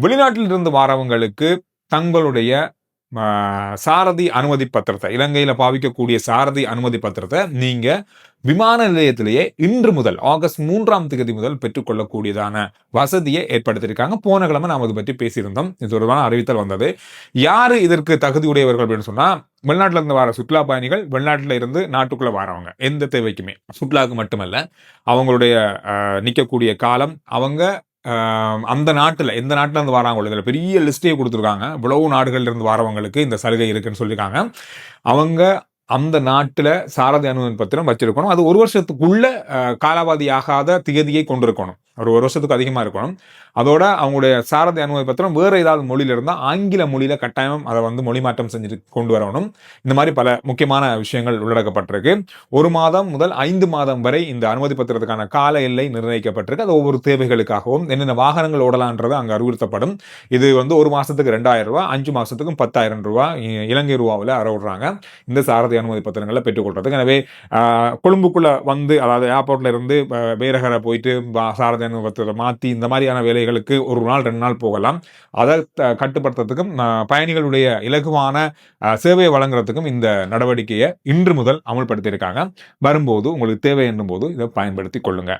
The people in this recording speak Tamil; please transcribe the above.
வெளிநாட்டிலிருந்து வாரவங்களுக்கு தங்களுடைய சாரதி அனுமதி பத்திரத்தை, இலங்கையில பாவிக்கக்கூடிய சாரதி அனுமதி பத்திரத்தை நீங்க விமான நிலையத்திலேயே இன்று முதல் ஆகஸ்ட் 3ஆம் தேதி முதல் பெற்றுக்கொள்ளக்கூடியதான வசதியை ஏற்படுத்தியிருக்காங்க. போன கிழமை நாம் அதை பற்றி பேசியிருந்தோம். இது தொடர்பான அறிவித்தல் வந்தது. யாரு இதற்கு தகுதியுடையவர்கள் அப்படின்னு சொன்னா, வெளிநாட்டில இருந்து வர சுற்றுலா பயணிகள், வெளிநாட்டில இருந்து நாட்டுக்குள்ள வரவங்க, எந்த தேவைக்குமே, சுற்றுலாவுக்கு மட்டுமல்ல, அவங்களுடைய நிக்கக்கூடிய காலம், அவங்க அந்த நாட்டுல எந்த நாட்டுல இருந்து வராங்களோ, இதுல பெரிய லிஸ்டே கொடுத்துருக்காங்க. இவ்வளவு நாடுகள்ல இருந்து வரவங்களுக்கு இந்த சலுகை இருக்குன்னு சொல்லியிருக்காங்க. அவங்க அந்த நாட்டுல சாரதி அனுமதி பத்திரம் வச்சிருக்கணும். அது 1 வருஷத்துக்குள்ள காலாவதி ஆகாத திகதியை கொண்டிருக்கணும். ஒரு வருஷத்துக்கு அதிகமா இருக்கணும். அதோட அவங்களுடைய சாரதி அனுமதி பத்திரம் வேற ஏதாவது மொழியில இருந்தா ஆங்கில மொழியில கட்டாயம் அதை மொழி மாற்றம் செஞ்சு கொண்டு வரணும். இந்த மாதிரி பல முக்கியமான விஷயங்கள் உள்ளடக்கப்பட்டிருக்கு. 1 மாதம் முதல் 5 மாதம் வரை இந்த அனுமதி பத்திரத்துக்கான கால எல்லை நிர்ணயிக்கப்பட்டிருக்கு. அது ஒவ்வொரு தேவைகளுக்காகவும் என்னென்ன வாகனங்கள் ஓடலான்றது அங்கு அறிவுறுத்தப்படும். இது 1 மாசத்துக்கு 2000 ரூபாய், 5 மாசத்துக்கும் 10,000 ரூபாய் இலங்கை ரூபாவில் அறவிடுறாங்க இந்த சாரதி அனுமதி பத்திரங்களை பெற்றுக்கொள்றதுக்கு. எனவே கொழும்புக்குள்ள அதாவது ஏர்போர்ட்ல இருந்து வேறகரை போயிட்டு சாரதி அனுமதி பத்திரத்தை மாத்தி இந்த மாதிரியான வேலைகளுக்கு 1 நாள் 2 நாள் போகலாம். அதை கட்டுப்படுத்துறதுக்கும் பயணிகளுடைய இலகுவான சேவையை வழங்குறதுக்கும் இந்த நடவடிக்கையை இன்று முதல் அமல்படுத்தியிருக்காங்க. வரும்போது உங்களுக்கு தேவை என்னும் போது இதை பயன்படுத்தி கொள்ளுங்க.